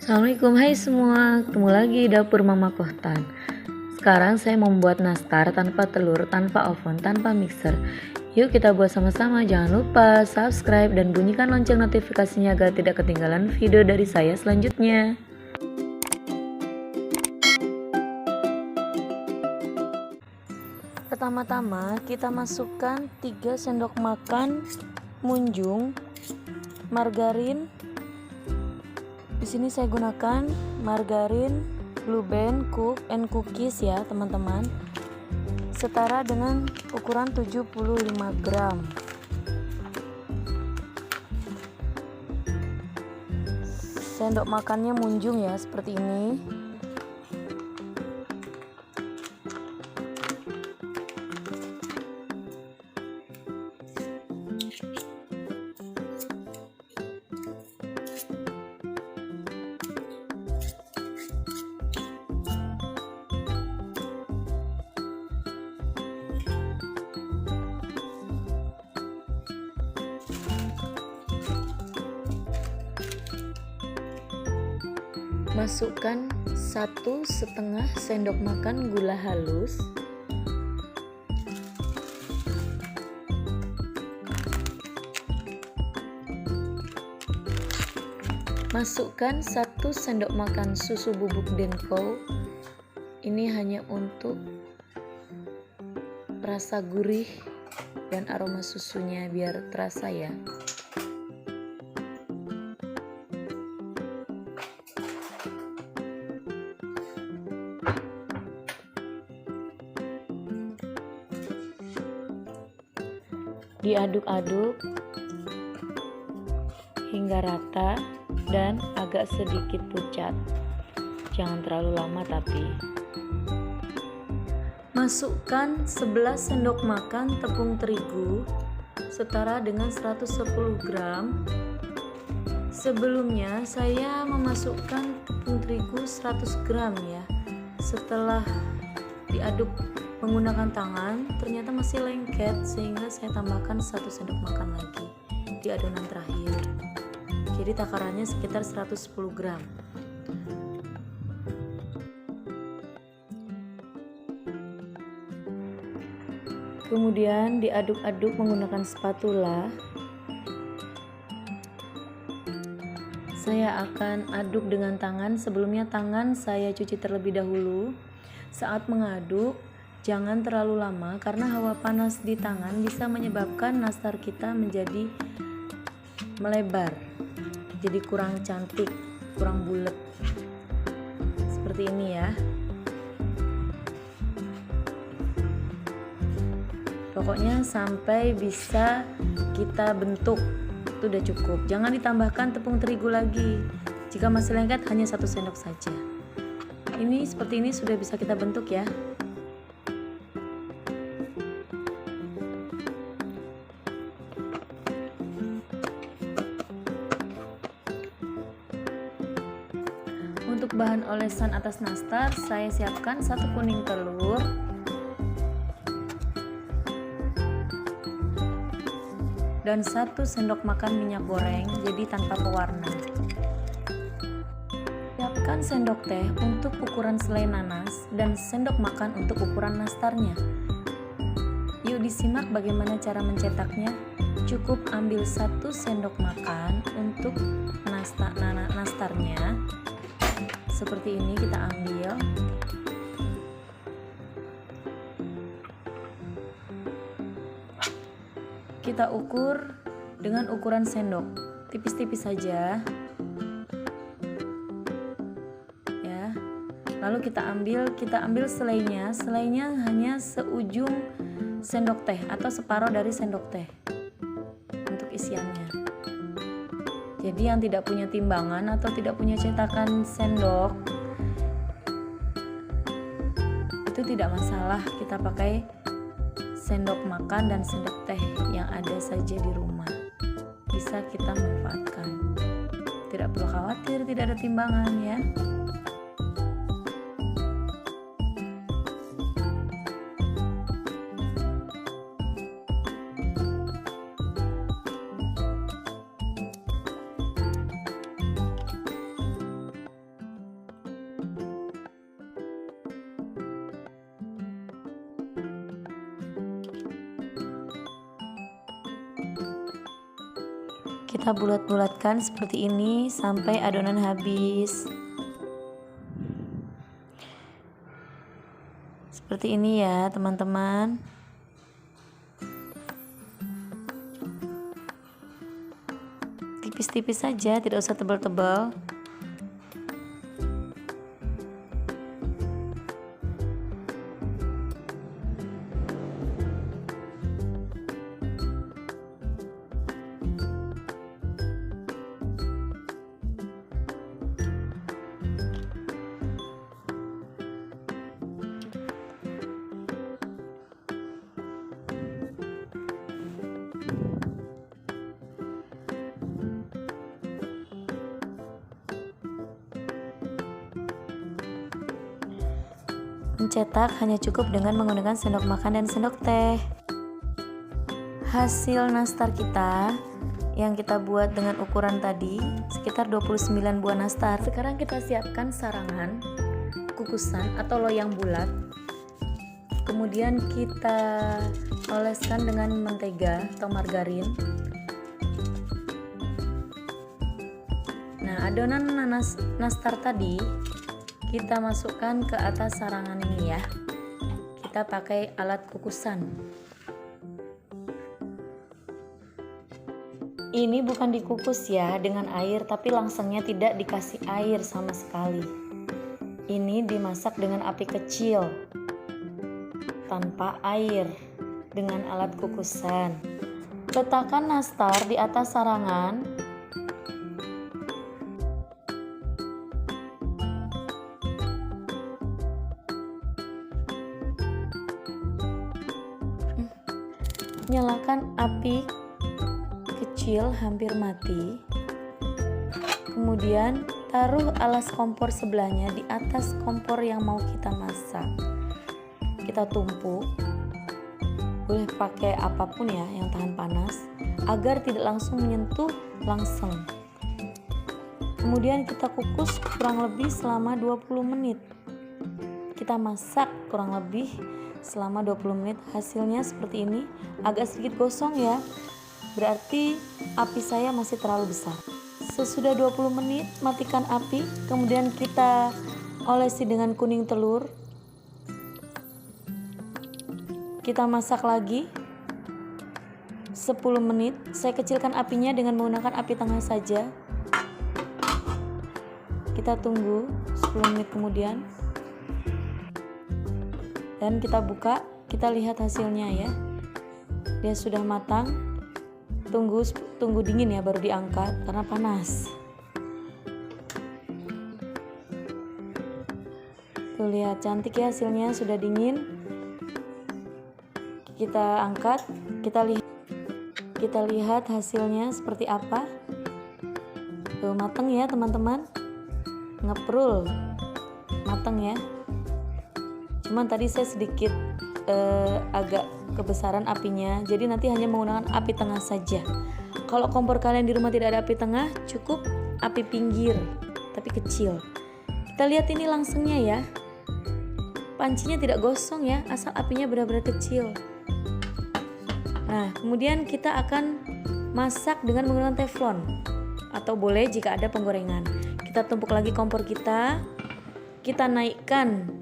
Assalamualaikum, hai semua, ketemu lagi di dapur Mama Kohtan. Sekarang saya membuat nastar tanpa telur, tanpa oven, tanpa mixer. Yuk kita buat sama-sama. Jangan lupa subscribe dan bunyikan lonceng notifikasinya agar tidak ketinggalan video dari saya selanjutnya. Pertama-tama kita masukkan 3 sendok makan munjung margarin. Di sini saya gunakan margarin Blue Band Cook and Cookies ya teman-teman, setara dengan ukuran 75 gram. Sendok makannya munjung ya, seperti ini. Masukkan 1,5 sendok makan gula halus, masukkan 1 sendok makan susu bubuk Denko. Ini hanya untuk rasa gurih dan aroma susunya biar terasa ya. Diaduk-aduk hingga rata dan agak sedikit pucat. Jangan terlalu lama tapi. Masukkan 11 sendok makan tepung terigu setara dengan 110 gram. Sebelumnya saya memasukkan tepung terigu 100 gram ya. Setelah diaduk menggunakan tangan ternyata masih lengket, sehingga saya tambahkan 1 sendok makan lagi di adonan terakhir. Jadi takarannya sekitar 110 gram. Kemudian diaduk-aduk menggunakan spatula. Saya akan aduk dengan tangan. Sebelumnya tangan saya cuci terlebih dahulu. Saat mengaduk jangan terlalu lama karena hawa panas di tangan bisa menyebabkan nastar kita menjadi melebar, jadi kurang cantik, kurang bulat. Seperti ini ya. Pokoknya sampai bisa kita bentuk, itu udah cukup. Jangan ditambahkan tepung terigu lagi. Jika masih lengket hanya 1 sendok saja. Ini seperti ini sudah bisa kita bentuk ya. Untuk bahan olesan atas nastar saya siapkan 1 kuning telur, dan 1 sendok makan minyak goreng, jadi tanpa pewarna. Siapkan sendok teh untuk ukuran selai nanas dan sendok makan untuk ukuran nastarnya. Yuk disimak bagaimana cara mencetaknya. Cukup ambil 1 sendok makan untuk nastarnya. Seperti ini kita ambil. Kita ukur dengan ukuran sendok, tipis-tipis saja. Ya. Lalu kita ambil selainya. Selainya hanya seujung sendok teh atau separuh dari sendok teh untuk isiannya. Jadi yang tidak punya timbangan atau tidak punya cetakan sendok itu tidak masalah, kita pakai sendok makan dan sendok teh yang ada saja di rumah. Bisa kita manfaatkan. Tidak perlu khawatir tidak ada timbangan ya. Kita bulat-bulatkan seperti ini sampai adonan habis. Seperti ini ya teman-teman. Tipis-tipis saja, tidak usah tebal-tebal. Mencetak hanya cukup dengan menggunakan sendok makan dan sendok teh. Hasil nastar kita yang kita buat dengan ukuran tadi sekitar 29 buah nastar. Sekarang kita siapkan sarangan kukusan atau loyang bulat. Kemudian kita oleskan dengan mentega atau margarin. Nah, adonan nastar tadi kita masukkan ke atas sarangan ini ya. Kita pakai alat kukusan. Ini bukan dikukus ya dengan air, tapi langsungnya tidak dikasih air sama sekali. Ini dimasak dengan api kecil tanpa air dengan alat kukusan. Letakkan nastar di atas sarangan. Nyalakan api kecil hampir mati. Kemudian taruh alas kompor sebelahnya di atas kompor yang mau kita masak. Kita tumpuk. Boleh pakai apapun ya yang tahan panas agar tidak langsung menyentuh langsung. Kemudian kita kukus kurang lebih selama 20 menit. Kita masak kurang lebih selama 20 menit. Hasilnya seperti ini, agak sedikit gosong ya, berarti api saya masih terlalu besar. Sesudah 20 menit matikan api, kemudian kita olesi dengan kuning telur. Kita masak lagi 10 menit. Saya kecilkan apinya dengan menggunakan api tengah saja. Kita tunggu 10 menit kemudian. Dan kita buka, kita lihat hasilnya ya. Dia sudah matang. Tunggu dingin ya baru diangkat karena panas. Tuh lihat cantik ya hasilnya, sudah dingin. Kita angkat, kita lihat hasilnya seperti apa. Tuh mateng ya teman-teman. Ngeprul. Mateng ya. Cuman tadi saya sedikit agak kebesaran apinya, jadi nanti hanya menggunakan api tengah saja. Kalau kompor kalian di rumah tidak ada api tengah, cukup api pinggir tapi kecil. Kita lihat ini langsungnya ya, pancinya tidak gosong ya, asal apinya benar-benar kecil. Nah, kemudian kita akan masak dengan menggunakan teflon atau boleh jika ada penggorengan. Kita tumpuk lagi kompor kita naikkan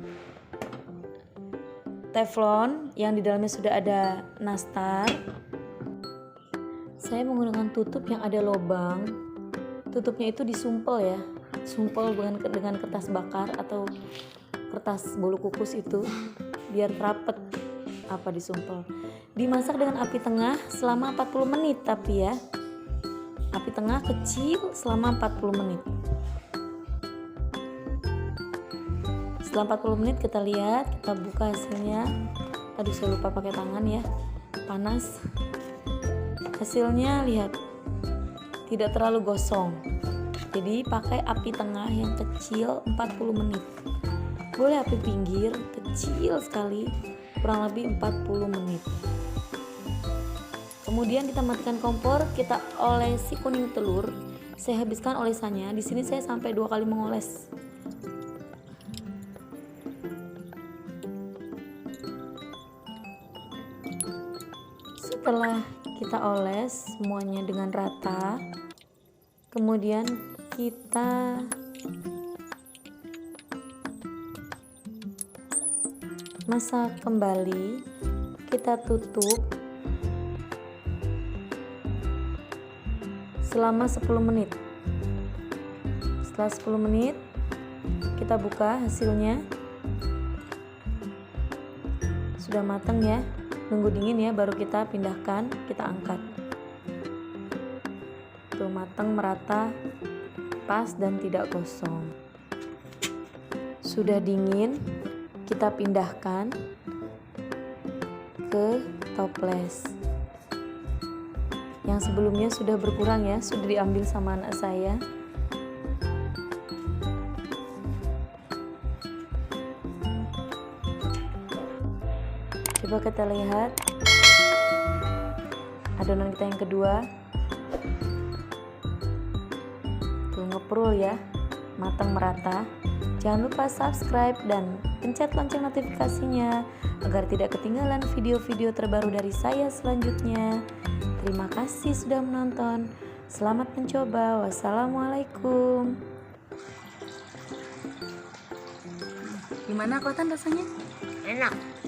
teflon yang di dalamnya sudah ada nastar. Saya menggunakan tutup yang ada lubang. Tutupnya itu disumpel ya, sumpel dengan kertas bakar atau kertas bolu kukus itu biar rapet disumpel. Dimasak dengan api tengah selama 40 menit tapi ya. Api tengah kecil selama 40 menit. Setelah 40 menit kita lihat, kita buka hasilnya. Aduh saya lupa pakai tangan ya, panas. Hasilnya lihat, tidak terlalu gosong. Jadi pakai api tengah yang kecil 40 menit. Boleh api pinggir, kecil sekali, kurang lebih 40 menit. Kemudian kita matikan kompor, kita olesi kuning telur. Saya habiskan olesannya. Di sini saya sampai 2 kali mengoles. Setelah kita oles semuanya dengan rata, Kemudian kita masak kembali, kita tutup selama 10 menit. Setelah 10 menit kita buka hasilnya. Sudah matang ya, nunggu dingin ya baru kita pindahkan, kita angkat. Tuh matang merata, pas dan tidak gosong. Sudah dingin, kita pindahkan ke toples. Yang sebelumnya sudah berkurang ya, sudah diambil sama anak saya. Coba kita lihat adonan kita yang kedua. Tuh ngeprul ya, matang merata. Jangan lupa subscribe dan pencet lonceng notifikasinya agar tidak ketinggalan video-video terbaru dari saya selanjutnya. Terima kasih sudah menonton. Selamat mencoba. Wassalamualaikum. Gimana Kotan rasanya? Enak.